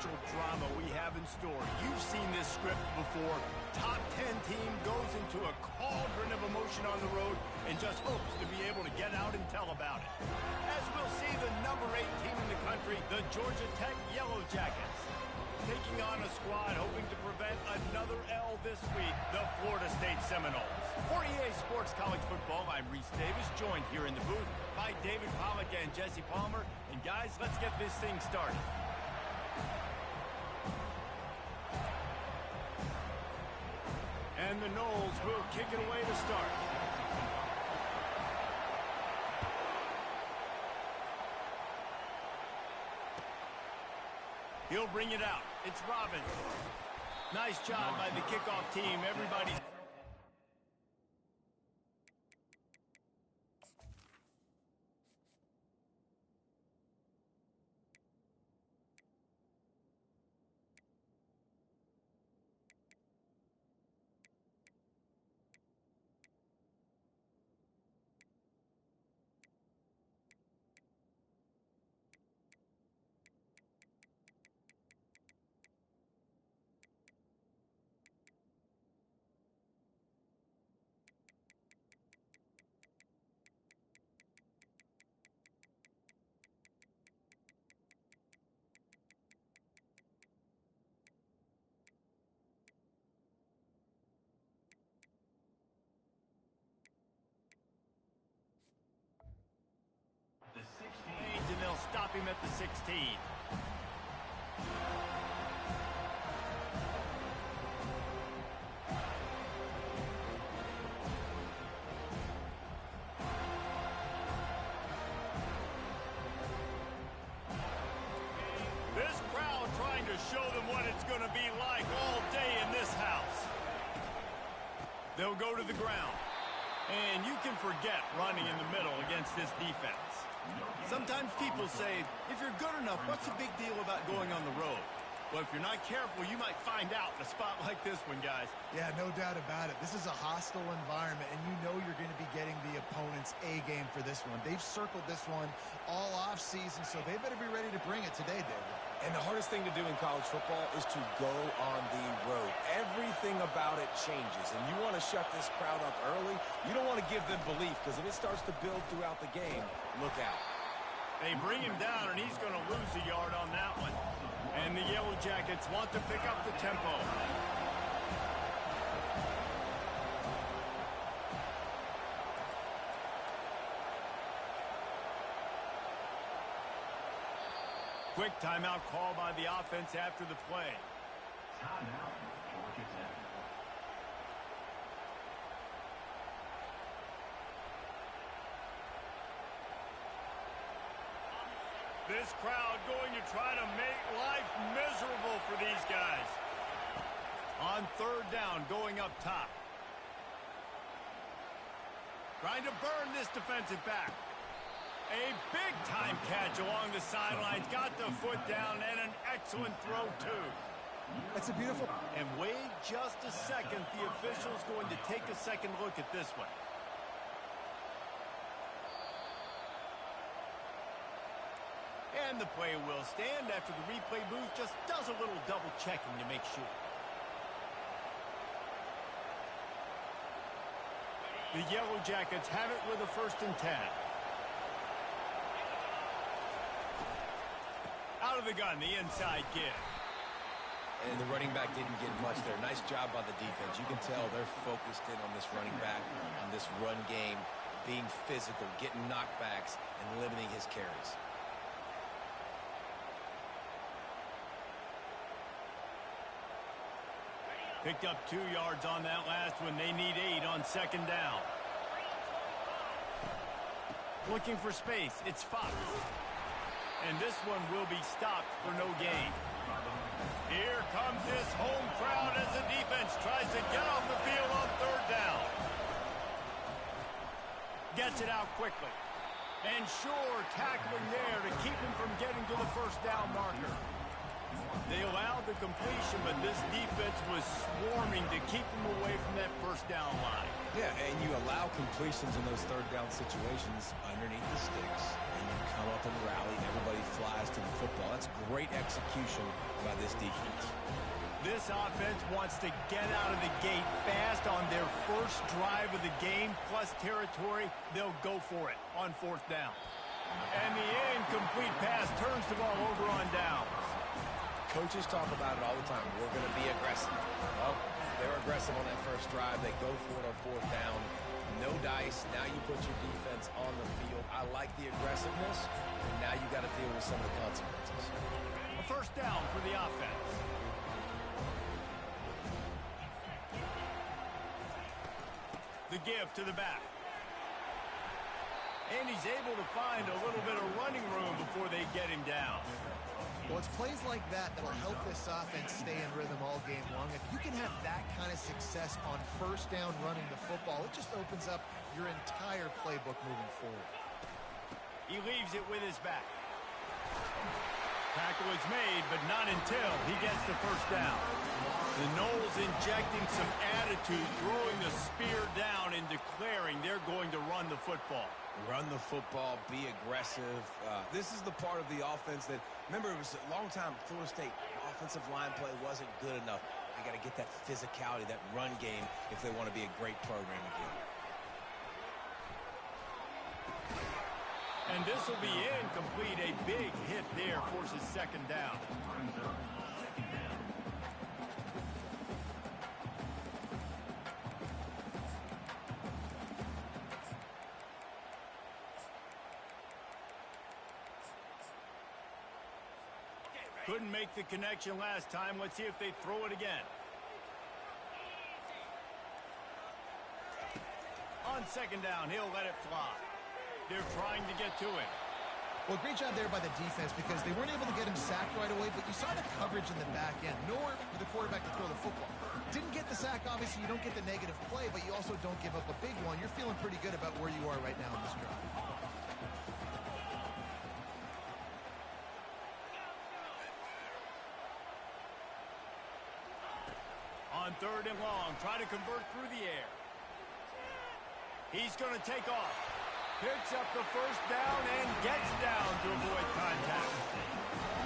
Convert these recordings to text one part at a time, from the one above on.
potential drama we have in store. You've seen this script before. Top 10 team goes into a cauldron of emotion on the road and just hopes to be able to get out and tell about it. As we'll see the number 8 team in the country, the Georgia Tech Yellow Jackets, taking on a squad hoping to prevent another L this week, the Florida State Seminoles. For EA Sports College Football, I'm Reese Davis, joined here in the booth by David Pollack and Jesse Palmer. And guys, let's get this thing started. And the Noles will kick it away to start. He'll bring it out. It's Robbins. Nice job by the kickoff team. Everybody. The 16. And they'll stop him at the 16. This crowd trying to show them what it's going to be like all day in this house. They'll go to the ground. And you can forget running in the middle against this defense. Sometimes people say, if you're good enough, what's the big deal about going on the road? Well, if you're not careful, you might find out in a spot like this one, guys. Yeah, no doubt about it. This is a hostile environment, and you know you're going to be getting the opponent's A game for this one. They've circled this one all off season, so they better be ready to bring it today, David. And the hardest thing to do in college football is to go on the road. Everything about it changes, and you want to shut this crowd up early. You don't want to give them belief, because if it starts to build throughout the game, look out. They bring him down, and he's going to lose a yard on that one. And the Yellow Jackets want to pick up the tempo. Quick timeout call by the offense after the play. Timeout, Georgia Tech. This crowd going to try to make life miserable for these guys. On third down, going up top. Trying to burn this defensive back. A big-time catch along the sidelines. Got the foot down and an excellent throw, too. It's a beautiful... And wait just a second. The official's going to take a second look at this one. And the play will stand after the replay booth just does a little double checking to make sure. The Yellow Jackets have it with a 1st and 10. Out of the gun, the inside give. And the running back didn't get much there. Nice job by the defense. You can tell they're focused in on this running back, on this run game, being physical, getting knockbacks, and limiting his carries. Picked up 2 yards on that last one. They need 8 on 2nd down. Looking for space. It's Fox. And this one will be stopped for no gain. Here comes this home crowd as the defense tries to get off the field on 3rd down. Gets it out quickly. And sure, tackling there to keep him from getting to the 1st down marker. They allowed the completion, but this defense was swarming to keep them away from that 1st down line. Yeah, and you allow completions in those 3rd down situations underneath the sticks, and you come up and rally, and everybody flies to the football. That's great execution by this defense. This offense wants to get out of the gate fast on their first drive of the game, plus territory. They'll go for it on 4th down. And the incomplete pass turns the ball over on downs. Coaches talk about it all the time. We're going to be aggressive. Well, they're aggressive on that first drive. They go for it on 4th down. No dice. Now you put your defense on the field. I like the aggressiveness. And now you got to deal with some of the consequences. A 1st down for the offense. The give to the back. And he's able to find a little bit of running room before they get him down. Well, it's plays like that that'll help this offense stay in rhythm all game long. If you can have that kind of success on 1st down running the football, it just opens up your entire playbook moving forward. He leaves it with his back. Tackle is made, but not until he gets the 1st down. The Noles injecting some attitude, throwing the spear down and declaring they're going to run the football. Run the football, be aggressive. This is the part of the offense that, remember, it was a long time, Florida State offensive line play wasn't good enough. They got to get that physicality, that run game, if they want to be a great program again. And this will be incomplete. A big hit there forces 2nd down. Couldn't make the connection last time. Let's see if they throw it again. On 2nd down, he'll let it fly. They're trying to get to him. Well, great job there by the defense because they weren't able to get him sacked right away, but you saw the coverage in the back end. Nowhere for the quarterback to throw the football. Didn't get the sack, obviously. You don't get the negative play, but you also don't give up a big one. You're feeling pretty good about where you are right now in this drive. On 3rd and long, try to convert through the air. He's going to take off. Picks up the 1st down and gets down to avoid contact.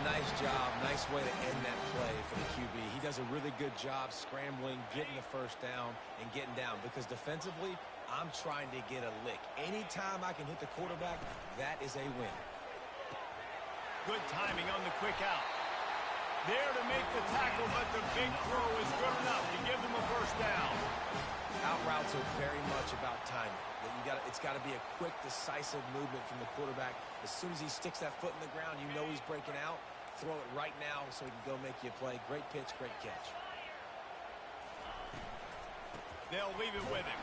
Nice job. Nice way to end that play for the QB. He does a really good job scrambling, getting the 1st down, and getting down. Because defensively, I'm trying to get a lick. Anytime I can hit the quarterback, that is a win. Good timing on the quick out. There to make the tackle, but the big throw is good enough to give them a 1st down. Out routes are very much about timing. It's got to be a quick, decisive movement from the quarterback. As soon as he sticks that foot in the ground, you know he's breaking out. Throw it right now so he can go make you a play. Great pitch, great catch. They'll leave it with him.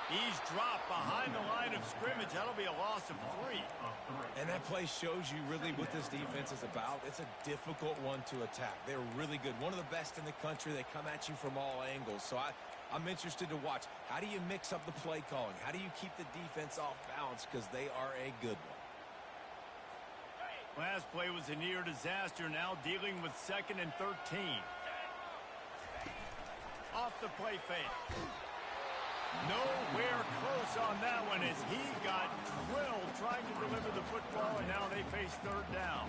He's dropped behind the line of scrimmage. That'll be a loss of 3. And that play shows you really what this defense is about. It's a difficult one to attack. They're really good. One of the best in the country. They come at you from all angles. So I'm interested to watch. How do you mix up the play calling? How do you keep the defense off balance? Because they are a good one. Last play was a near disaster. Now dealing with 2nd and 13. Off the play fake. Nowhere close on that one as he got drilled trying to deliver the football, and now they face 3rd down.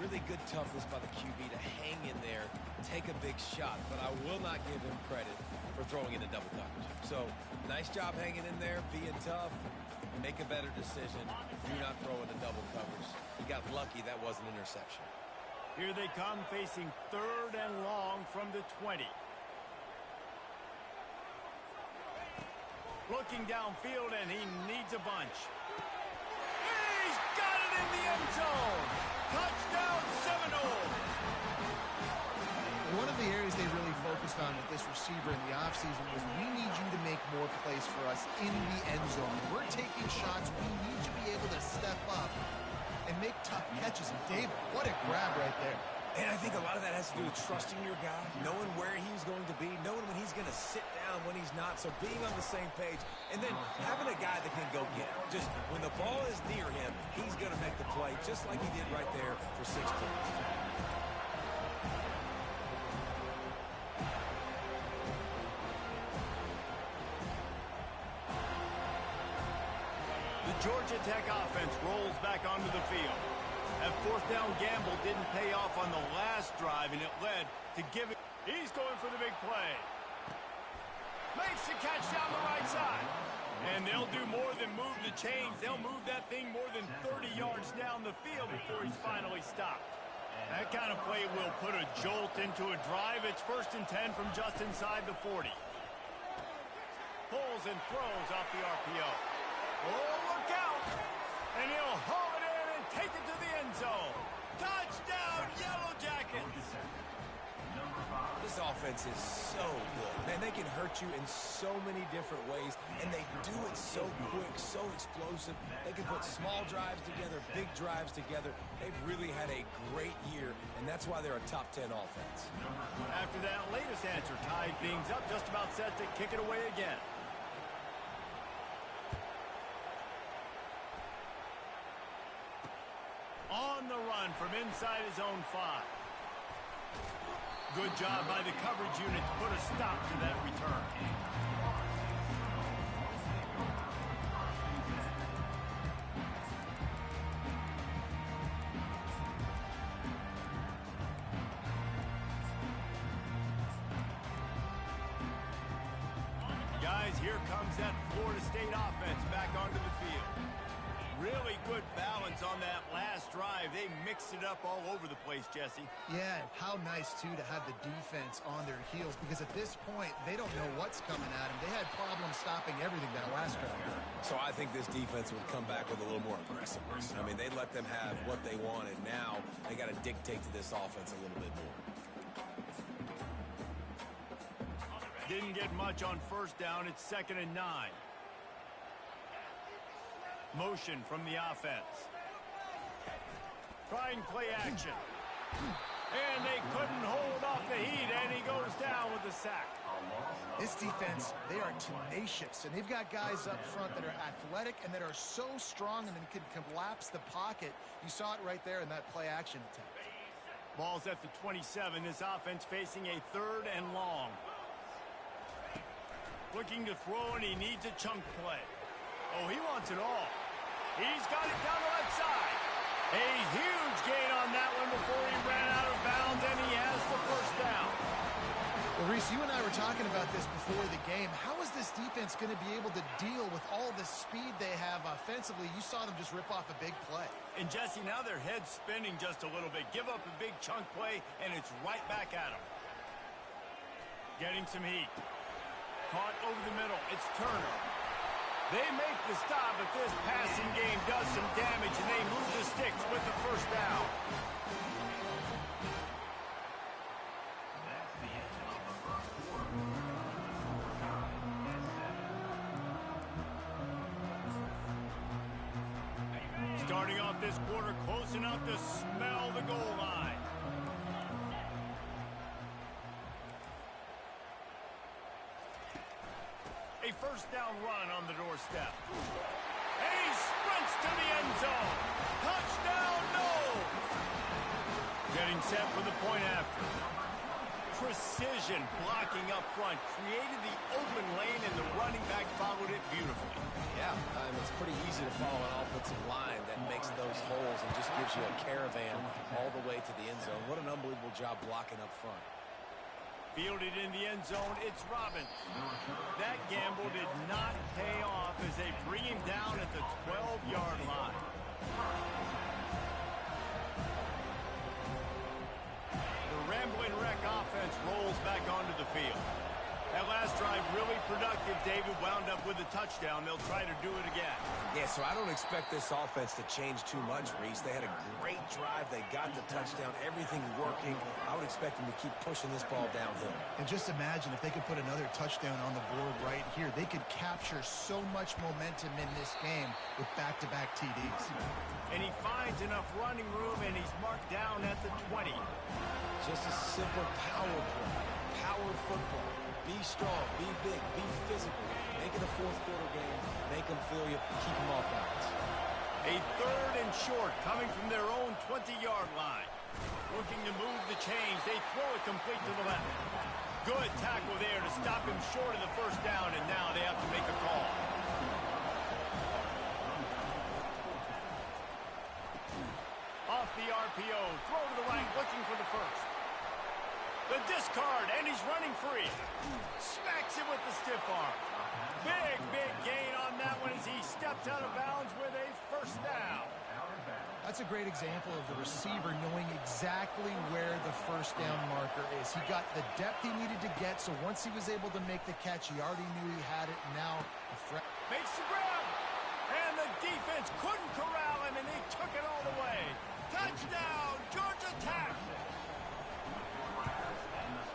Really good toughness by the QB to hang in there, take a big shot, but I will not give him credit for throwing into double coverage. So, nice job hanging in there, being tough, make a better decision, do not throw into double coverage. He got lucky that was an interception. Here they come facing 3rd and long from the 20. Looking downfield, and he needs a bunch. He's got it in the end zone. Touchdown, Seminoles. One of the areas they really focused on with this receiver in the offseason was we need you to make more plays for us in the end zone. We're taking shots. We need you to be able to step up and make tough catches. And David, what a grab right there. And I think a lot of that has to do with trusting your guy, knowing where he's going to be, knowing when he's going to sit down, when he's not. So being on the same page, and then having a guy that can go get him. Just when the ball is near him, he's going to make the play, just like he did right there for 6 points. The Georgia Tech offense rolls back onto the field. That fourth down gamble didn't pay off on the last drive, and it led to giving. He's going for the big play. Makes the catch down the right side. And they'll do more than move the chains. They'll move that thing more than 30 yards down the field before he's finally stopped. That kind of play will put a jolt into a drive. It's 1st and 10 from just inside the 40. Pulls and throws off the RPO. Oh, look out! And he'll haul it in and take it to the end zone. Touchdown, Yellow Jackets! This offense is so good. Man, they can hurt you in so many different ways, and they do it so quick, so explosive. They can put small drives together, big drives together. They've really had a great year, and that's why they're a top 10 offense. After that latest answer tied things up, just about set to kick it away again. On the run from inside his own 5. Good job by the coverage unit to put a stop to that return. Guys, here comes that Florida State offense back onto the field. Really good balance on that last drive. They mixed it up all over the place, Jesse. Yeah, how nice, too, to have the defense on their heels, because at this point, they don't know what's coming at them. They had problems stopping everything that last drive. So I think this defense would come back with a little more aggressiveness. I mean, they let them have what they wanted. Now they got to dictate to this offense a little bit more. Didn't get much on 1st down. It's 2nd and 9. Motion from the offense. Trying play action. And they couldn't hold off the heat, and he goes down with the sack. This defense, they are tenacious, and they've got guys up front that are athletic and that are so strong and then can collapse the pocket. You saw it right there in that play action attempt. Ball's at the 27. This offense facing a 3rd and long. Looking to throw, and he needs a chunk play. Oh, he wants it all. He's got it down the left side. A huge gain on that one before he ran out of bounds, and he has the 1st down. Well, Reese, you and I were talking about this before the game. How is this defense going to be able to deal with all the speed they have offensively? You saw them just rip off a big play. And, Jesse, now their head's spinning just a little bit. Give up a big chunk play, and it's right back at them. Getting some heat. Caught over the middle. It's Turner. They make the stop, but this passing game does some damage, and they move the sticks with the 1st down. That's the end of the first quarter. Starting off this quarter close enough to smell the goal line. A 1st down run on the doorstep. And he sprints to the end zone. Touchdown, no! Getting set for the point after. Precision blocking up front. Created the open lane, and the running back followed it beautifully. Yeah, it's pretty easy to follow an offensive line that makes those holes and just gives you a caravan all the way to the end zone. What an unbelievable job blocking up front. Fielded in the end zone, it's Robbins. That gamble did not pay off as they bring him down at the 12-yard line. The Ramblin' Wreck offense rolls back onto the field. That last drive really productive. David wound up with a touchdown. They'll try to do it again. Yeah, so I don't expect this offense to change too much, Reese. They had a great drive. They got the touchdown. Everything working. I would expect them to keep pushing this ball downhill. And just imagine if they could put another touchdown on the board right here. They could capture so much momentum in this game with back-to-back TDs. And he finds enough running room, and he's marked down at the 20. Just a simple power play. Power football. Be strong, be big, be physical. Make it a 4th quarter game. Make them feel you, keep them off balance. A 3rd and short coming from their own 20-yard line. Looking to move the chains. They throw it complete to the left. Good tackle there to stop him short of the 1st down, and now they have to make a call. RPO. Throw to the right, looking for the first. The discard, and he's running free. Smacks it with the stiff arm. Big gain on that one as he stepped out of bounds with a first down. That's a great example of the receiver knowing exactly where the first down marker is. He got the depth he needed to get, so once he was able to make the catch, he already knew he had it. Now, makes the grab, and the defense couldn't corral him, and they took it all the way. Touchdown, Georgia Tech!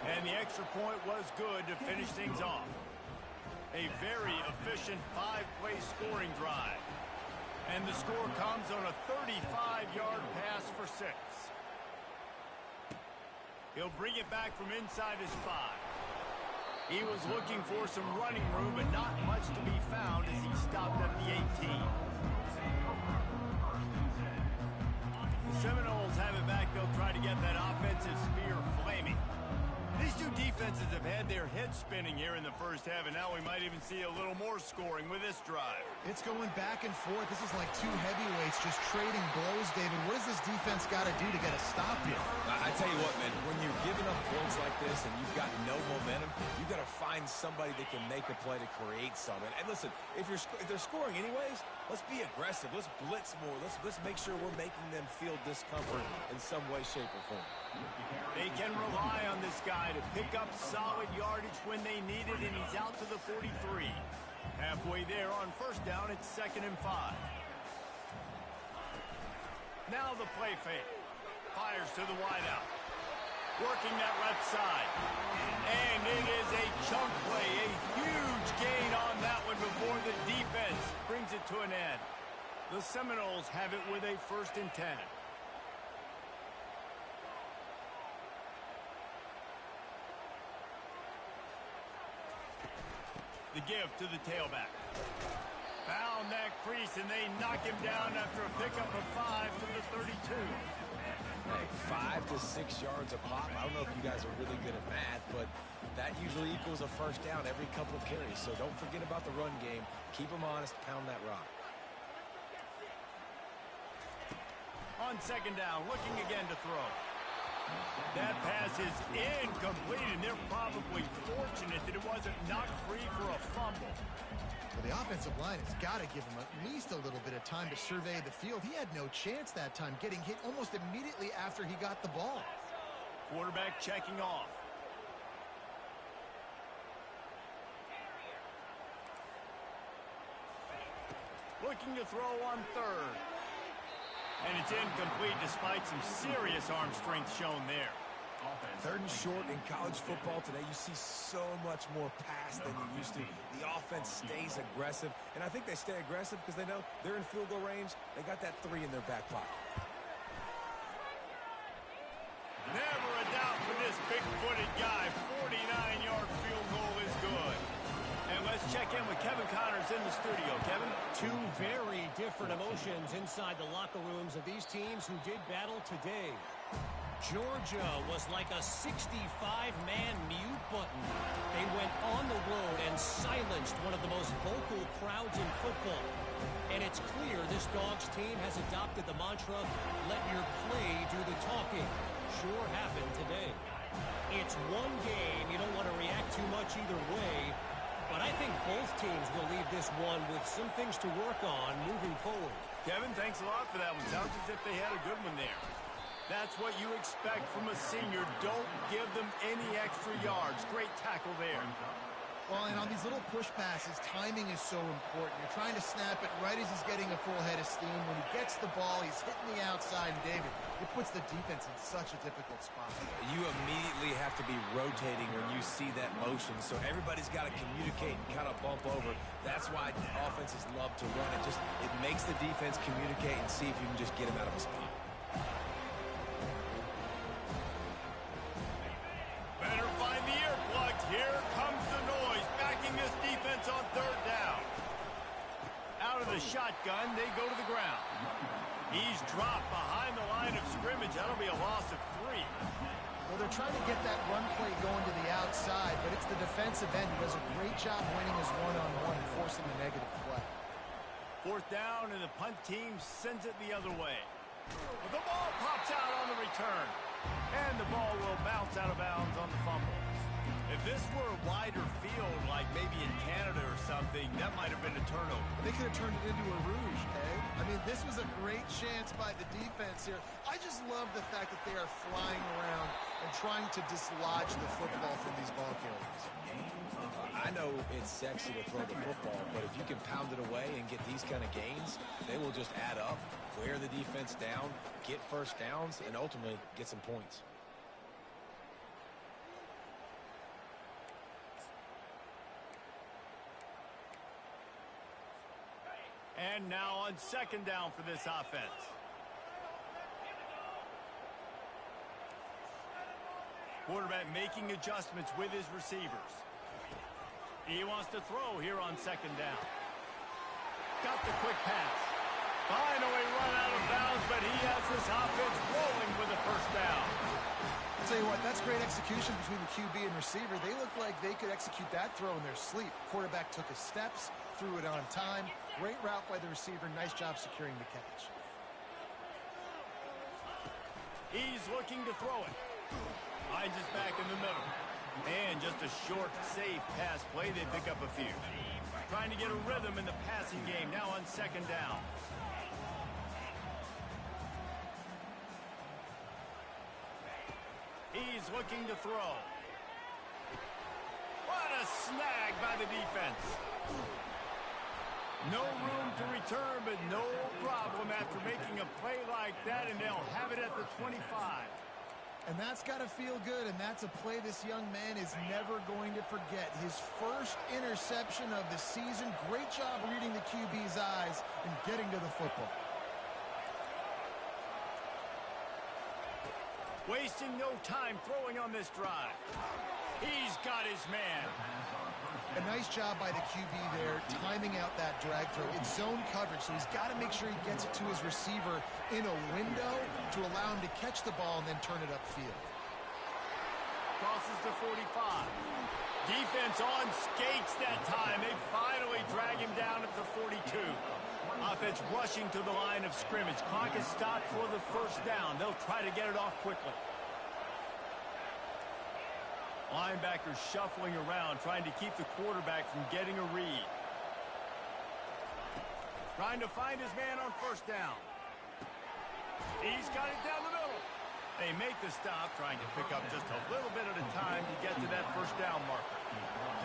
And the extra point was good to finish things off. A very efficient 5-play scoring drive. And the score comes on a 35-yard pass for 6. He'll bring it back from inside his 5. He was looking for some running room, but not much to be found as he stopped at the 18. The Seminoles have it back. They'll try to get that offensive spear flaming. These two defenses have had their heads spinning here in the first half, and now we might even see a little more scoring with this drive. It's going back and forth. This is like two heavyweights just trading blows, David. What does this defense got to do to get a stop here? I tell you what, man, when you're giving up points like this and you've got no momentum, you've got to find somebody that can make a play to create something. And listen, if they're scoring anyways, let's be aggressive. Let's blitz more. Let's make sure we're making them feel discomfort in some way, shape, or form. They can rely on this guy to pick up solid yardage when they need it, and he's out to the 43. Halfway there on first down, it's 2nd and 5. Now the play fake. Fires to the wideout. Working that left side. And it is a chunk play. A huge gain on that one before the defense brings it to an end. The Seminoles have it with a 1st and 10. The give to the tailback. Found that crease, and they knock him down after a pickup of 5 to the 32. Hey, 5 to 6 yards a pop. I don't know if you guys are really good at math, but that usually equals a first down every couple of carries. So don't forget about the run game. Keep them honest. Pound that rock. On 2nd down, looking again to throw. That pass is incomplete, and they're probably fortunate that it wasn't knocked free for a fumble. Well, the offensive line has got to give him at least a little bit of time to survey the field. He had no chance that time, getting hit almost immediately after he got the ball. Quarterback checking off. Looking to throw on 3rd. And it's incomplete despite some serious arm strength shown there. 3rd and short in college football today, you see so much more pass than you used to. The offense stays aggressive, and I think they stay aggressive because they know they're in field goal range. They got that 3 in their back pocket. Never a doubt for this big-footed guy. 49-yard field goal is good. And let's check in with Kevin Connors in the studio. Kevin? Two very different emotions inside the locker rooms of these teams who did battle today. Georgia was like a 65-man mute button. They went on the road and silenced one of the most vocal crowds in football. And it's clear this Dogs team has adopted the mantra, let your play do the talking. Sure happened today. It's one game. You don't want to react too much either way. But I think both teams will leave this one with some things to work on moving forward. Kevin, thanks a lot for that one. Sounds as if they had a good one there. That's what you expect from a senior. Don't give them any extra yards. Great tackle there. Well, and on these little push passes, timing is so important. You're trying to snap it right as he's getting a full head of steam. When he gets the ball, he's hitting the outside. And David, it puts the defense in such a difficult spot. You immediately have to be rotating when you see that motion, so everybody's got to communicate and kind of bump over. That's why offenses love to run it. It makes the defense communicate and see if you can just get him out of a spot. Better find the earplugs. Here comes the noise, backing this defense on 3rd down. Out of the shotgun, they go to the ground. He's dropped behind the line of scrimmage. That'll be a loss of 3. Well, they're trying to get that run play going to the outside, but it's the defensive end who does a great job winning his one-on-one and forcing a negative play. 4th down, and the punt team sends it the other way. The ball pops out on the return. And the ball will bounce out of bounds on the fumble. If this were a wider field, like maybe in Canada or something, that might have been a turnover. They could have turned it into a rouge, eh? I mean, this was a great chance by the defense here. I just love the fact that they are flying around and trying to dislodge the football from these ball carriers. I know it's sexy to throw the football, but if you can pound it away and get these kind of gains, they will just add up, wear the defense down, get first downs, and ultimately get some points. And now on second down for this offense. Quarterback making adjustments with his receivers. He wants to throw here on second down. Got the quick pass. Finally run out of bounds, but he has this offense rolling with a first down. I'll tell you what, that's great execution between the QB and receiver. They look like they could execute that throw in their sleep. Quarterback took his steps, threw it on time. Great route by the receiver. Nice job securing the catch. He's looking to throw it. Finds us back in the middle. And just a short, safe pass play. They pick up a few. Trying to get a rhythm in the passing game. Now on second down. He's looking to throw. What a snag by the defense. No room to return, but no problem after making a play like that, and they'll have it at the 25. And that's got to feel good, and that's a play this young man is never going to forget. His first interception of the season. Great job reading the QB's eyes and getting to the football. Wasting no time throwing on this drive. He's got his man. A nice job by the QB there, timing out that drag throw. It's zone coverage, so he's got to make sure he gets it to his receiver in a window to allow him to catch the ball and then turn it upfield. Crosses the 45. Defense on skates that time. They finally drag him down at the 42. Offense rushing to the line of scrimmage. Clock is stopped for the first down. They'll try to get it off quickly. Linebackers shuffling around, trying to keep the quarterback from getting a read. Trying to find his man on first down. He's got it down the middle. They make the stop, trying to pick up just a little bit at a time to get to that first down marker.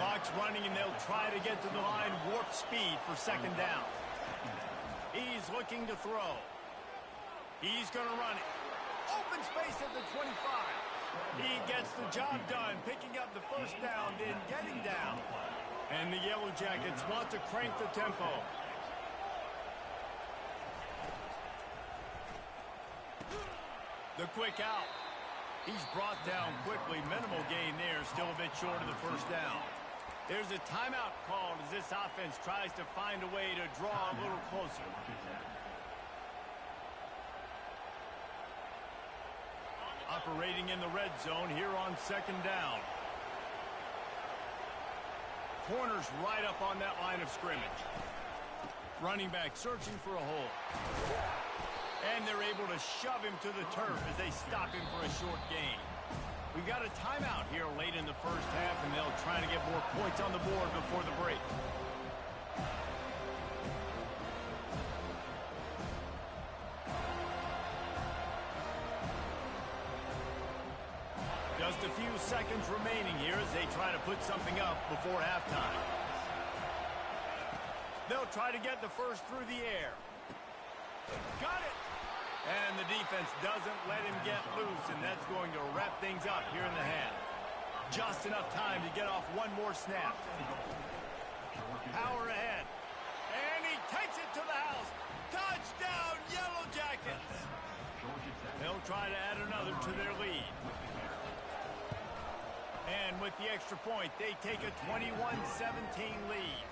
Clock's running, and they'll try to get to the line warp speed for second down. He's looking to throw. He's going to run it. Open space at the 25. He gets the job done, picking up the first down, then getting down. And the Yellow Jackets want to crank the tempo. The quick out. He's brought down quickly. Minimal gain there, still a bit short of the first down. There's a timeout called as this offense tries to find a way to draw a little closer. Operating in the red zone here on second down. Corners right up on that line of scrimmage. Running back searching for a hole. And they're able to shove him to the turf as they stop him for a short gain. We've got a timeout here late in the first half, and they'll try to get more points on the board before the break. Just a few seconds remaining here as they try to put something up before halftime. They'll try to get the first through the air. Got it! And the defense doesn't let him get loose, and that's going to wrap things up here in the half. Just enough time to get off one more snap. Power ahead. And he takes it to the house. Touchdown, Yellow Jackets! They'll try to add another to their lead. And with the extra point, they take a 21-17 lead.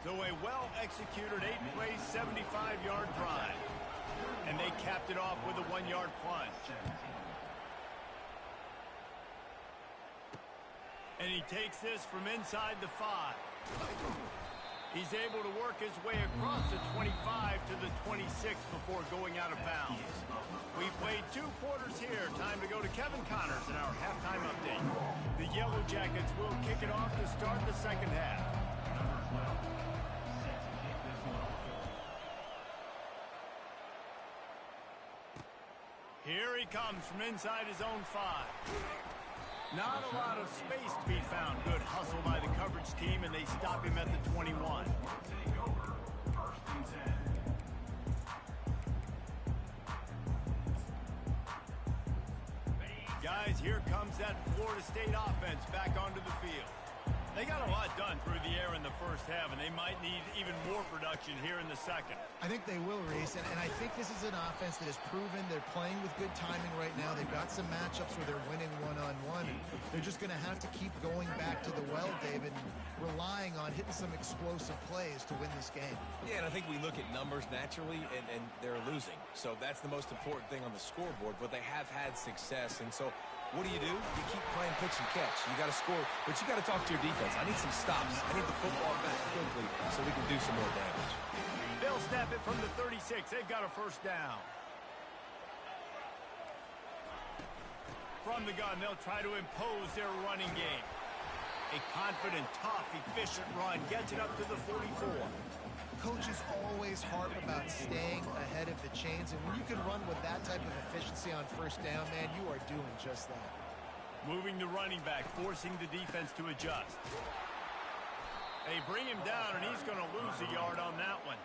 So a well-executed 8-play, 75-yard drive. And they capped it off with a 1-yard plunge. And he takes this from inside the 5. He's able to work his way across the 25 to the 26 before going out of bounds. We played 2 quarters here. Time to go to Kevin Connors in our halftime update. The Yellow Jackets will kick it off to start the second half. Here he comes from inside his own 5. Not a lot of space to be found. Good hustle by the coverage team, and they stop him at the 21. Guys, here comes that Florida State offense back onto the field. They got a lot done through the air in the first half, and they might need even more production here in the second. I think they will, Reese, and I think this is an offense that has proven they're playing with good timing right now. They've got some matchups where they're winning one-on-one, and they're just going to have to keep going back to the well, David, and relying on hitting some explosive plays to win this game. Yeah, and I think we look at numbers naturally, and they're losing. So that's the most important thing on the scoreboard, but they have had success, and so what do? You keep playing pitch and catch. You got to score, but you got to talk to your defense. I need some stops. I need the football back quickly so we can do some more damage. They'll snap it from the 36. They've got a first down. From the gun, they'll try to impose their running game. A confident, tough, efficient run gets it up to the 44. Coaches always harp about staying ahead of the chains, and when you can run with that type of efficiency on first down, man, you are doing just that. Moving the running back, forcing the defense to adjust. They bring him down, and he's going to lose a yard on that one.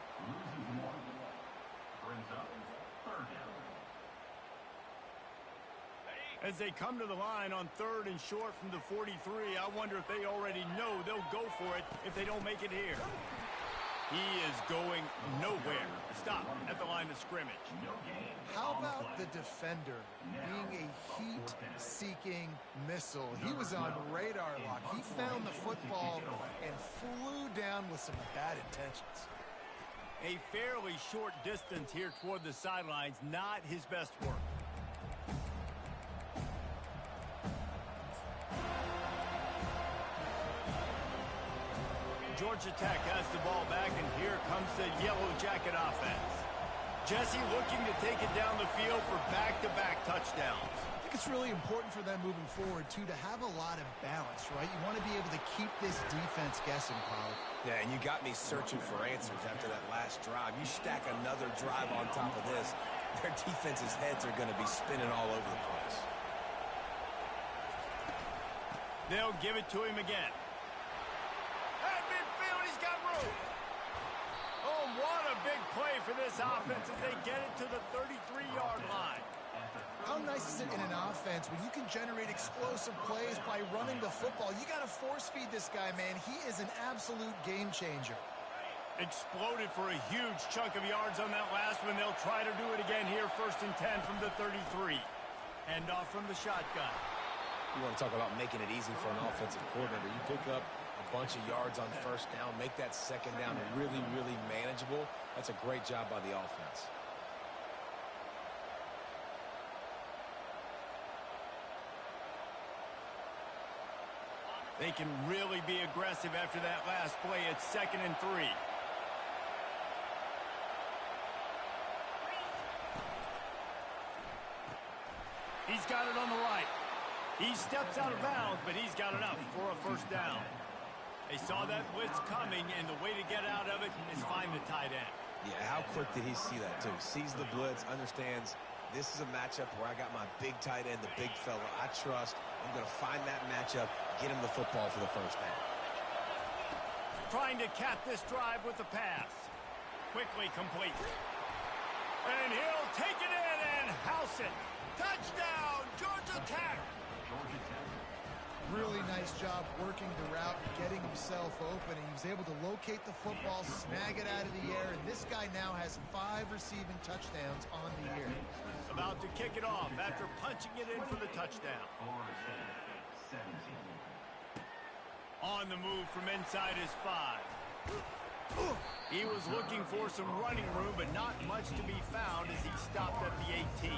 As they come to the line on 3rd and short from the 43, I wonder if they already know they'll go for it if they don't make it here. He is going nowhere. Stop at the line of scrimmage. How about the defender being a heat-seeking missile? He was on radar lock. He found the football and flew down with some bad intentions. A fairly short distance here toward the sidelines, not his best work. Georgia Tech has the ball back, and here comes the Yellow Jacket offense. Jesse looking to take it down the field for back-to-back touchdowns. I think it's really important for them moving forward, too, to have a lot of balance, right? You want to be able to keep this defense guessing, Paul. Yeah, and you got me searching for answers after that last drive. You stack another drive on top of this, their defense's heads are going to be spinning all over the place. They'll give it to him again. At midfield, he's got room. Oh, what a big play for this offense as they get it to the 33-yard line. How nice is it in an offense when you can generate explosive plays by running the football? You got to force-feed this guy, man. He is an absolute game changer. Exploded for a huge chunk of yards on that last one. They'll try to do it again here, 1st and 10 from the 33. Hand off from the shotgun. You want to talk about making it easy for an offensive coordinator. You pick up a bunch of yards on first down, make that second down really, really manageable. That's a great job by the offense. They can really be aggressive after that last play. It's 2nd and 3. He's got it on the right. He steps out of bounds, but he's got enough for a first down. They saw that blitz coming, and the way to get out of it is find the tight end. Yeah, how quick did he see that, too? Sees the blitz, understands this is a matchup where I got my big tight end, the big fella I trust. I'm going to find that matchup, get him the football for the first down. Trying to cap this drive with the pass. Quickly complete. And he'll take it in and house it. Touchdown, Georgia Tech. Really nice job working the route, getting himself open, and he was able to locate the football, snag it out of the air, and this guy now has 5 receiving touchdowns on the year. About to kick it off after punching it in for the touchdown. On the move from inside his 5. He was looking for some running room, but not much to be found as he stopped at the 18.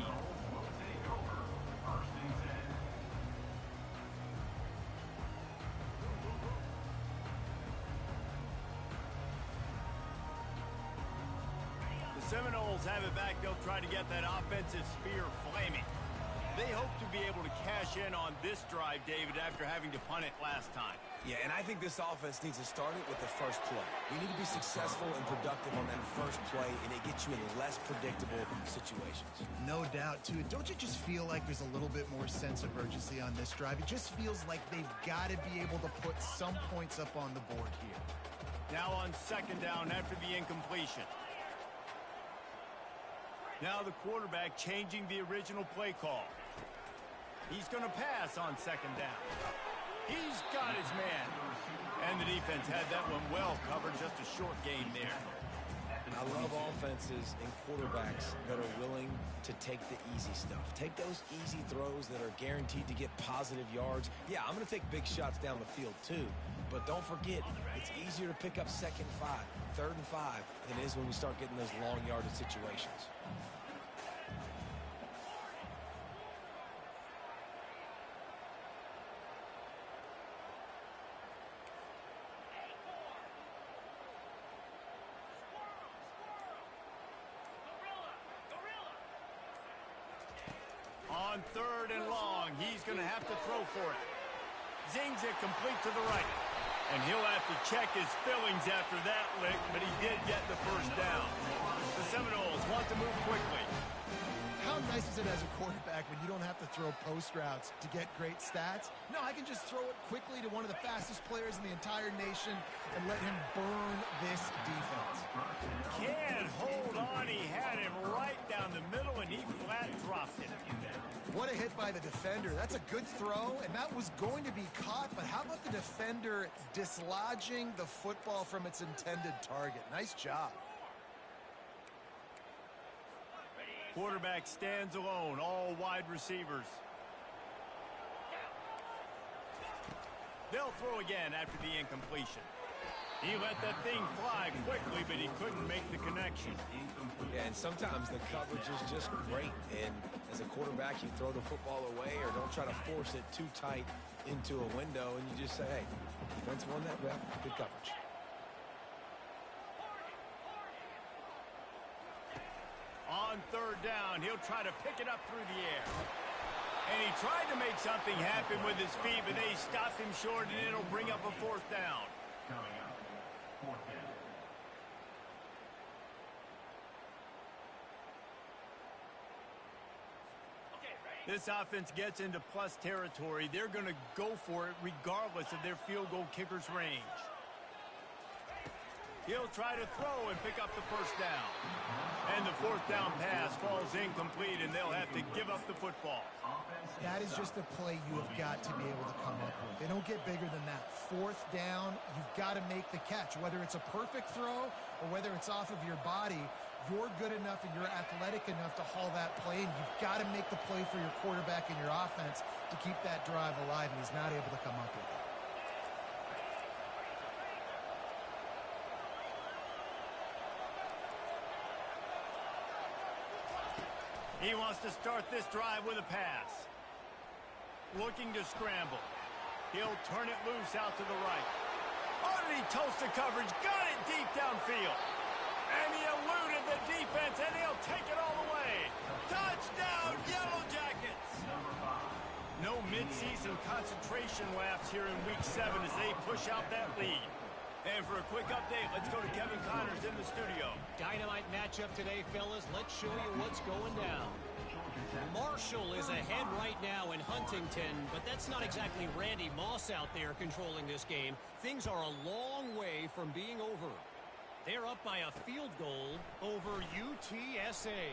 Seminoles have it back. They'll try to get that offensive spear flaming. They hope to be able to cash in on this drive, David, after having to punt it last time. Yeah, and I think this offense needs to start it with the first play. You need to be successful and productive on that first play, and it gets you in less predictable situations. No doubt, too. Don't you just feel like there's a little bit more sense of urgency on this drive? It just feels like they've got to be able to put some points up on the board here. Now on second down after the incompletion. Now the quarterback changing the original play call. He's going to pass on second down. He's got his man. And the defense had that one well covered, just a short gain there. I love offenses and quarterbacks that are willing to take the easy stuff. Take those easy throws that are guaranteed to get positive yards. Yeah, I'm going to take big shots down the field too. But don't forget, it's easier to pick up second and 5, third and 5 than it is when we start getting those long yardage situations. On third and long, he's going to have to throw for it. Zings it complete to the right. And he'll have to check his fillings after that lick, but he did get the first down. The Seminoles want to move quickly. How nice is it as a quarterback when you don't have to throw post routes to get great stats? No, I can just throw it quickly to one of the fastest players in the entire nation and let him burn this defense. Can't hold on. He had him right down the middle, and he flat dropped it. What a hit by the defender. That's a good throw, and that was going to be caught, but how about the defender dislodging the football from its intended target? Nice job. Quarterback stands alone, all wide receivers. They'll throw again after the incompletion. He let that thing fly quickly, but he couldn't make the connection. Yeah, and sometimes the coverage is just great. And as a quarterback, you throw the football away or don't try to force it too tight into a window, and you just say, hey, defense won that rep, good coverage. On third down, he'll try to pick it up through the air. And he tried to make something happen with his feet, but they stopped him short, and it'll bring up a fourth down. This offense gets into plus territory. They're going to go for it regardless of their field goal kicker's range. He'll try to throw and pick up the first down. And the fourth down pass falls incomplete, and they'll have to give up the football. That is just a play you have got to be able to come up with. They don't get bigger than that. Fourth down, you've got to make the catch. Whether it's a perfect throw or whether it's off of your body, you're good enough and you're athletic enough to haul that play, and you've got to make the play for your quarterback and your offense to keep that drive alive, and he's not able to come up with it. He wants to start this drive with a pass. Looking to scramble. He'll turn it loose out to the right. Oh, did he toast the coverage? Got it deep downfield. And he eluded the defense, and he'll take it all the way. Touchdown, Yellow Jackets! No midseason concentration laps here in Week 7 as they push out that lead. And for a quick update, let's go to Kevin Connors in the studio. Dynamite matchup today, fellas. Let's show you what's going down. Marshall is ahead right now in Huntington, but that's not exactly Randy Moss out there controlling this game. Things are a long way from being over. They're up by a field goal over UTSA.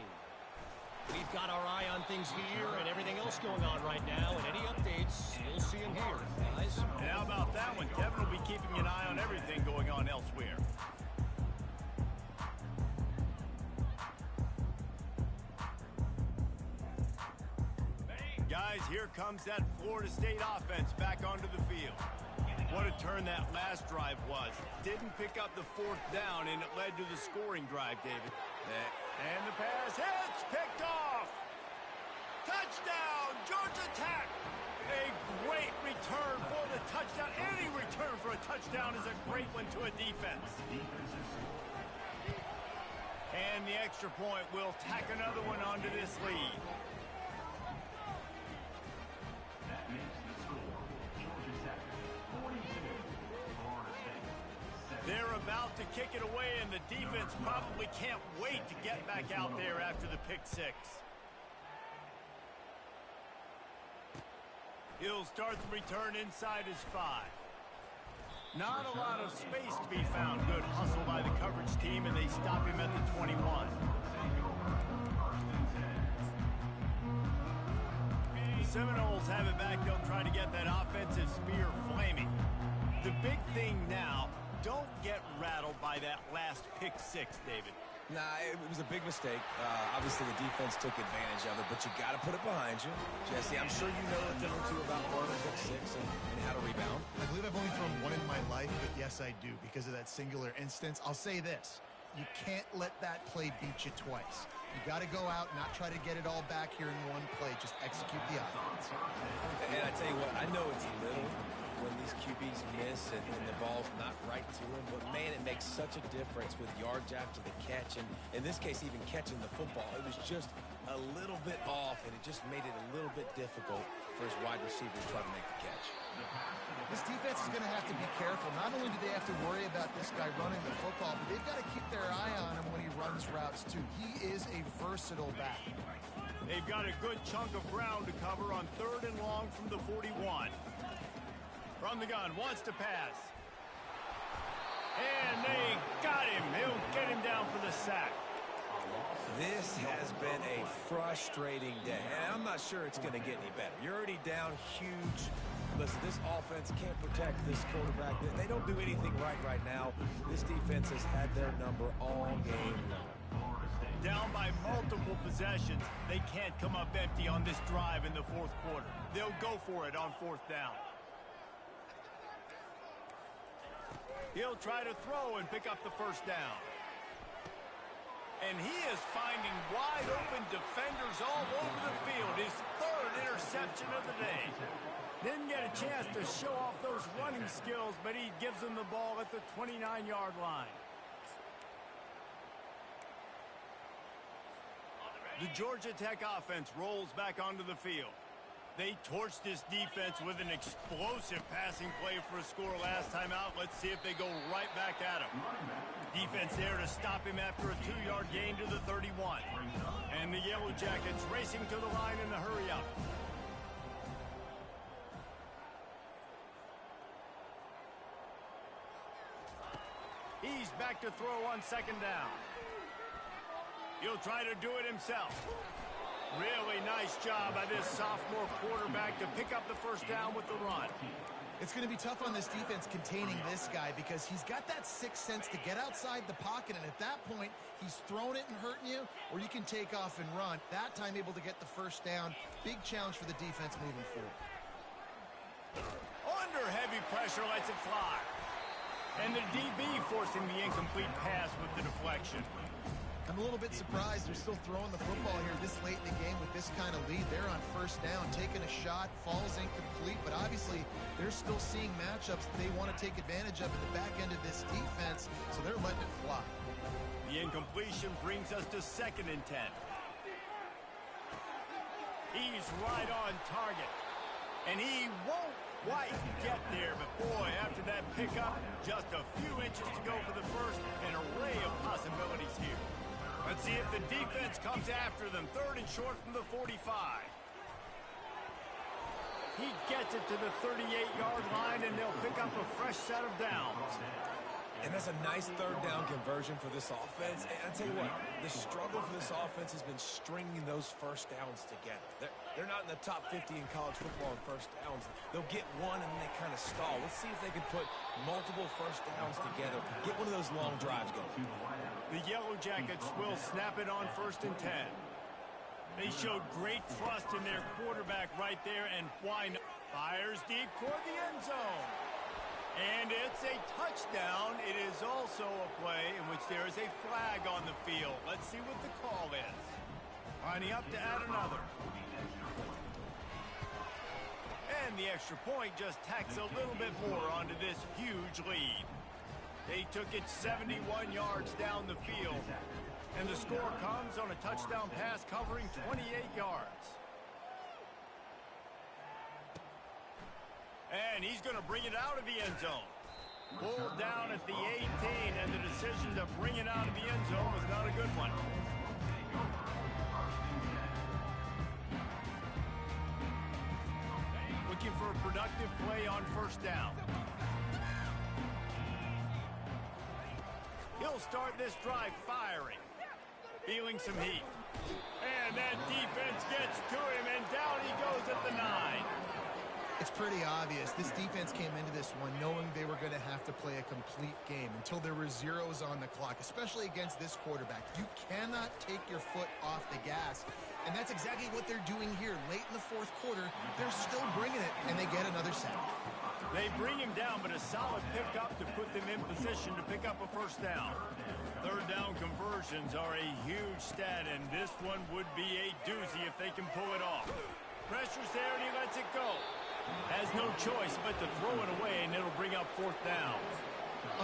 We've got our eye on things here and everything else going on right now, and any updates, you'll see them here, guys. And how about that one? Kevin will be keeping an eye on everything going on elsewhere. Guys, here comes that Florida State offense back onto the field. What a turn that last drive was. Didn't pick up the fourth down, and it led to the scoring drive, David. And the pass hits, picked off. Touchdown, Georgia Tech. A great return for the touchdown. Any return for a touchdown is a great one to a defense. And And the extra point will tack another one onto this lead. That makes the score Georgia Tech 42, Florida State 7. They're about to kick it away, and the defense probably can't wait to get back out there after the pick six. He'll start the return inside his 5. Not a lot of space to be found. Good hustle by the coverage team, and they stop him at the 21. The Seminoles have it back. They'll try to get that offensive spear flaming. The big thing now, don't get rattled by that last pick six, David. Nah, it was a big mistake. Obviously, the defense took advantage of it, but you got to put it behind you. Jesse, I'm sure you know a thing or two about throwing a pick six and how to rebound. I believe I've only thrown one in my life, but yes, I do, because of that singular instance. I'll say this. You can't let that play beat you twice. You got to go out, not try to get it all back here in one play. Just execute the offense. And I tell you what, I know it's little when these QBs miss and the ball's not right to them, but man, it makes such a difference with yards after the catch, and in this case, even catching the football. It was just a little bit off, and it just made it a little bit difficult for his wide receiver to try to make the catch. This defense is going to have to be careful. Not only do they have to worry about this guy running the football, but they've got to keep their eye on him when he runs routes, too. He is a versatile back. They've got a good chunk of ground to cover on 3rd and long from the 41. From the gun, wants to pass. And they got him. He'll get him down for the sack. This has been a frustrating day, and I'm not sure it's going to get any better. You're already down huge. Listen, this offense can't protect this quarterback. They don't do anything right now. This defense has had their number all game long. Down by multiple possessions, they can't come up empty on this drive in the 4th quarter. They'll go for it on 4th down. He'll try to throw and pick up the 1st down. And he is finding wide open defenders all over the field. His 3rd interception of the day. Didn't get a chance to show off those running skills, but he gives them the ball at the 29-yard line. The Georgia Tech offense rolls back onto the field. They torched this defense with an explosive passing play for a score last time out. Let's see if they go right back at him. Defense there to stop him after a 2-yard gain to the 31. And the Yellow Jackets racing to the line in a hurry up. He's back to throw on 2nd down. He'll try to do it himself. Really nice job by this sophomore quarterback to pick up the 1st down with the run. It's going to be tough on this defense containing this guy because he's got that sixth sense to get outside the pocket, and at that point, he's throwing it and hurting you, or you can take off and run. That time able to get the 1st down. Big challenge for the defense moving forward. Under heavy pressure, lets it fly. And the DB forcing the incomplete pass with the deflection. I'm a little bit surprised they're still throwing the football here this late in the game with this kind of lead. They're on 1st down, taking a shot, falls incomplete, but obviously they're still seeing matchups that they want to take advantage of in the back end of this defense, so they're letting it fly. The incompletion brings us to 2nd and 10. He's right on target, and he won't quite get there, but boy, after that pickup, just a few inches to go for the 1st, an array of possibilities here. Let's see if the defense comes after them. 3rd and short from the 45. He gets it to the 38-yard line, and they'll pick up a fresh set of downs. And that's a nice 3rd down conversion for this offense. And I tell you what, the struggle for this offense has been stringing those 1st downs together. They're not in the top 50 in college football in 1st downs. They'll get one and then they kind of stall. Let's see if they can put multiple 1st downs together. Get one of those long drives going. The Yellow Jackets will snap it on 1st and 10. They showed great trust in their quarterback right there, and why not? Fires deep toward the end zone. And it's a touchdown. It is also a play in which there is a flag on the field. Let's see what the call is. Lining up to add another. And the extra point just tacks a little bit more onto this huge lead. They took it 71 yards down the field. And the score comes on a touchdown pass covering 28 yards. And he's going to bring it out of the end zone. Pulled down at the 18, and the decision to bring it out of the end zone was not a good one. Looking for a productive play on first down. He'll start this drive firing. Feeling some heat. And that defense gets to him, and down he goes at the 9. It's pretty obvious. This defense came into this one knowing they were going to have to play a complete game until there were zeros on the clock, especially against this quarterback. You cannot take your foot off the gas, and that's exactly what they're doing here. Late in the fourth quarter, they're still bringing it, and they get another sack. They bring him down, but a solid pickup to put them in position to pick up a first down. Third down conversions are a huge stat, and this one would be a doozy if they can pull it off. Pressure's there, and he lets it go. Has no choice but to throw it away, and it'll bring up fourth down.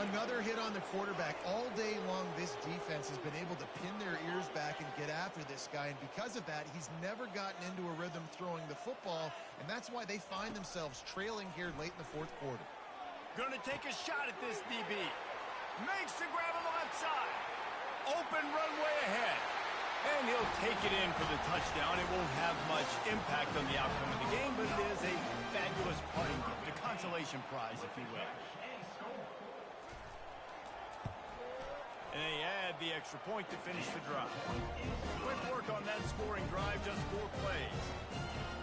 Another hit on the quarterback. All day long, this defense has been able to pin their ears back and get after this guy, and because of that, he's never gotten into a rhythm throwing the football, and that's why they find themselves trailing here late in the fourth quarter. Gonna take a shot at this DB. Makes the grab on the left side. Open runway ahead. And he'll take it in for the touchdown. It won't have much impact on the outcome of the game, but it is a fabulous parting gift, a consolation prize, if you will. And they add the extra point to finish the drive. Quick work on that scoring drive, just 4 plays.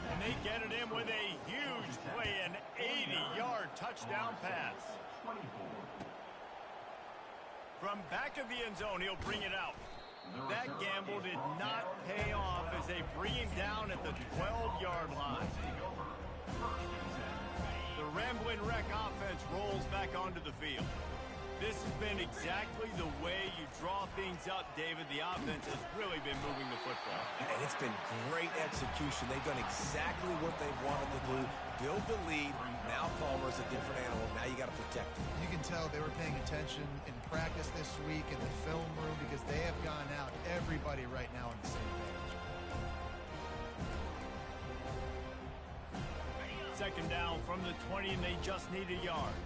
And they get it in with a huge play, an 80-yard touchdown pass. From back of the end zone, he'll bring it out. That gamble did not pay off as they bring him down at the 12-yard line. The Rambling Wreck offense rolls back onto the field. This has been exactly the way you draw things up, David. The offense has really been moving the football. And it's been great execution. They've done exactly what they wanted to do. Build the lead. Now Palmer's a different animal. Now you got to protect him. You can tell they were paying attention in practice this week in the film room because they have gone out, everybody right now on the same page. Second down from the 20, and they just need a yard.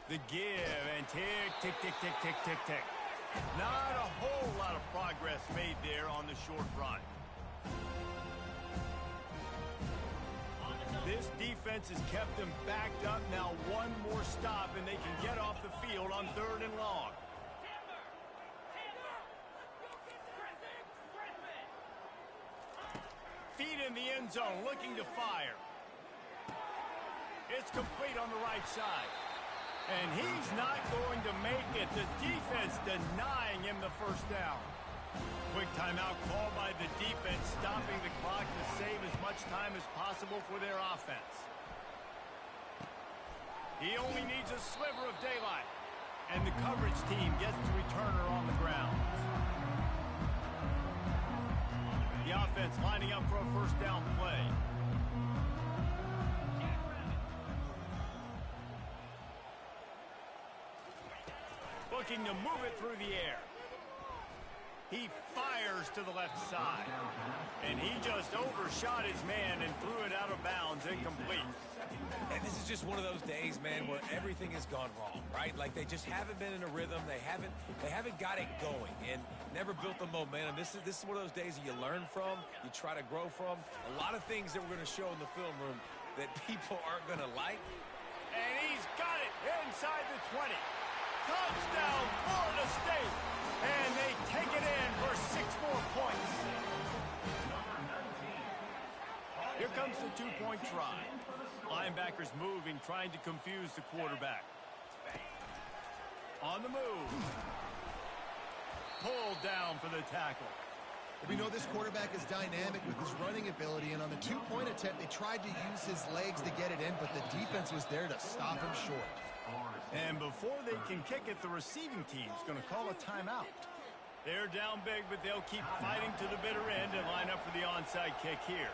The give, and tick, tick, tick, tick, tick, tick, tick. Not a whole lot of progress made there on the short run. This defense has kept them backed up. Now one more stop, and they can get off the field on 3rd and long. Feet in the end zone, looking to fire. It's complete on the right side. And he's not going to make it. The defense denying him the first down. Quick timeout called by the defense, stopping the clock to save as much time as possible for their offense. He only needs a sliver of daylight. And the coverage team gets the returner on the ground. The offense lining up for a first down play. Looking to move it through the air. He fires to the left side. And he just overshot his man and threw it out of bounds, incomplete. And this is just one of those days, man, where everything has gone wrong, right? Like they just haven't been in a rhythm. They haven't got it going and never built the momentum. This is one of those days that you learn from, you try to grow from. A lot of things that we're going to show in the film room that people aren't going to like. And he's got it inside the 20. Touchdown, Florida State. And they take it in for 6 more points. Here comes the 2-point try. Linebackers moving, trying to confuse the quarterback. On the move. Pulled down for the tackle. We know this quarterback is dynamic with his running ability, and on the 2-point attempt, they tried to use his legs to get it in, but the defense was there to stop him short. And before they can kick it, the receiving team's going to call a timeout. They're down big, but they'll keep fighting to the bitter end and line up for the onside kick here.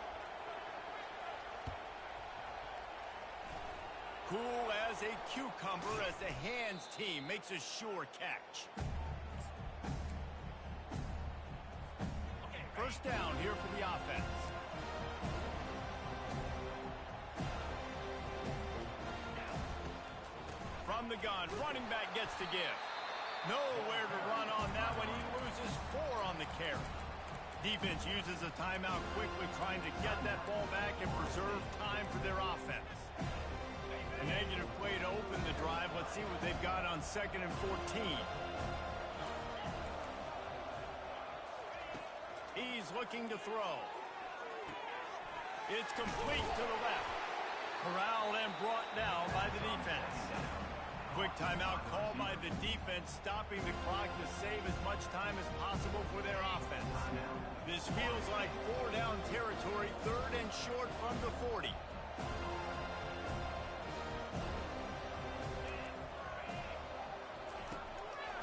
Cool as a cucumber as the hands team makes a sure catch. First down here for the offense. From the gun, running back gets to give. Nowhere to run on that one. He loses 4 on the carry. Defense uses a timeout quickly, trying to get that ball back and preserve time for their offense. A negative play to open the drive. Let's see what they've got on 2nd and 14. He's looking to throw. It's complete to the left. Corralled and brought down by the defense. Quick timeout called by the defense, stopping the clock to save as much time as possible for their offense. This feels like 4-down territory, 3rd and short from the 40.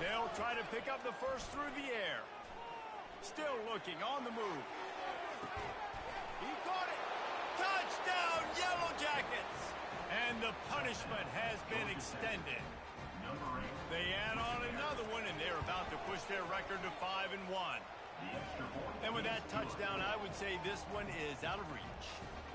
They'll try to pick up the first through the air. Still looking on the move. He caught it. Touchdown, Yellow Jackets. And the punishment has been extended. They add on another one, and they're about to push their record to 5-1. And with that touchdown, I would say this one is out of reach.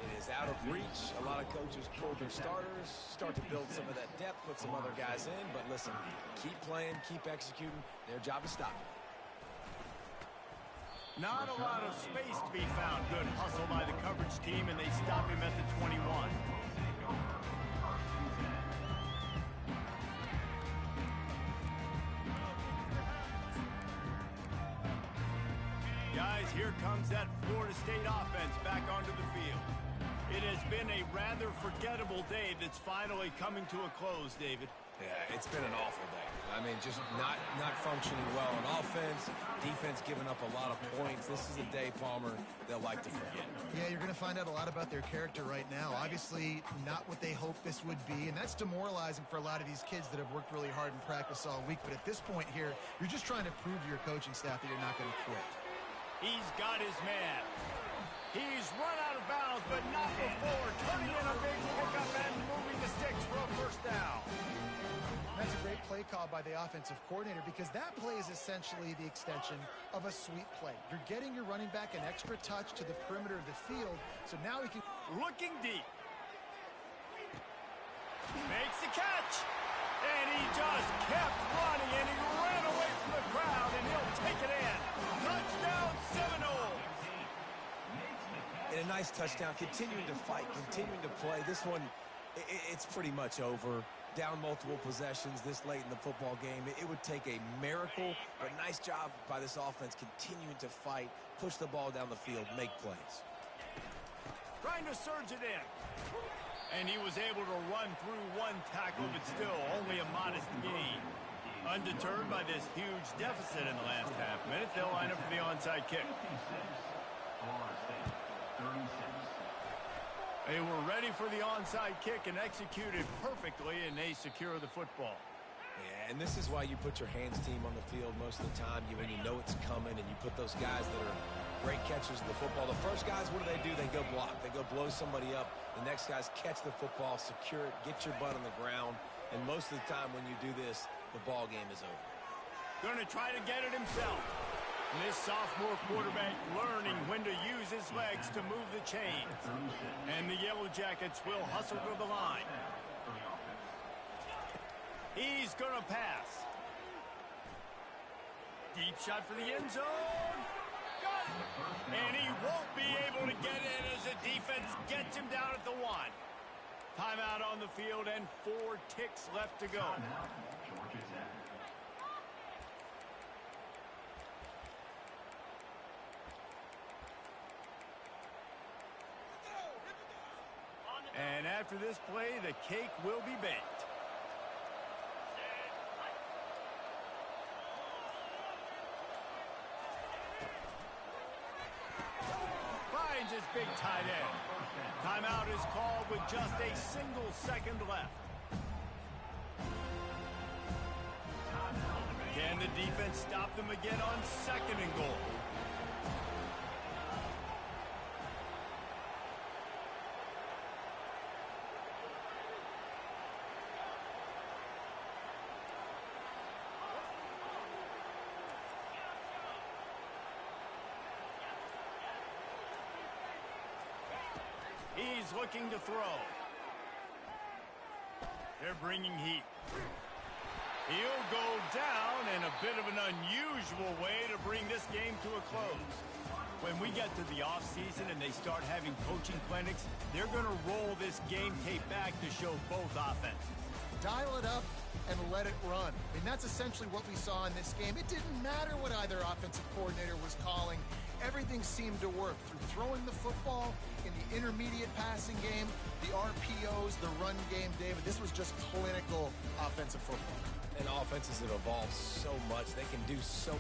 It is out of reach. A lot of coaches pull their starters, start to build some of that depth, put some other guys in. But listen, keep playing, keep executing. Their job is stopping. Not a lot of space to be found. Good hustle by the coverage team, and they stop him at the 21. Guys, here comes that Florida State offense back onto the field. It has been a rather forgettable day that's finally coming to a close, David. Yeah, it's been an awful day. I mean, just not functioning well on offense, defense giving up a lot of points. This is a day, Palmer, they'll like to forget. Yeah, you're going to find out a lot about their character right now. Obviously, not what they hoped this would be, and that's demoralizing for a lot of these kids that have worked really hard in practice all week. But at this point here, you're just trying to prove to your coaching staff that you're not going to quit. He's got his man. He's run out of bounds, but not before turning in a big pickup and moving the sticks for a first down. That's a great play call by the offensive coordinator, because that play is essentially the extension of a sweep play. You're getting your running back an extra touch to the perimeter of the field, so now he can... Looking deep. Makes the catch. And he just kept running, and he ran away from the crowd, and he'll take it in. Touchdown, Seminoles. And a nice touchdown, continuing to fight, continuing to play. This one, it's pretty much over. Down multiple possessions this late in the football game. It would take a miracle, but nice job by this offense continuing to fight, push the ball down the field, make plays. Trying to surge it in. And he was able to run through one tackle, but still only a modest gain. Undeterred by this huge deficit in the last half minute, they'll line up for the onside kick. They were ready for the onside kick and executed perfectly, and they secure the football. Yeah, and this is why you put your hands team on the field most of the time when you know it's coming, and you put those guys that are great catchers of the football. The first guys, what do? They go block. They go blow somebody up. The next guys catch the football, secure it, get your butt on the ground. And most of the time when you do this, the ball game is over. Going to try to get it himself. And this sophomore quarterback learning when to use his legs to move the chains. And the Yellow Jackets will hustle to the line. He's going to pass. Deep shot for the end zone. Got it. And he won't be able to get in as the defense gets him down at the 1. Timeout on the field and 4 ticks left to go. And after this play, the cake will be baked. Finds his big tight end. Timeout is called with just a single second left. Can the defense stop them again on 2nd and goal? is looking to throw. They're bringing heat. He'll go down in a bit of an unusual way to bring this game to a close. When we get to the offseason and they start having coaching clinics, they're going to roll this game tape back to show both offenses. Dial it up and let it run. I mean, that's essentially what we saw in this game. It didn't matter what either offensive coordinator was calling. Everything seemed to work through throwing the football, in the intermediate passing game, the RPOs, the run game, David. This was just clinical offensive football. And offenses that evolve so much, they can do so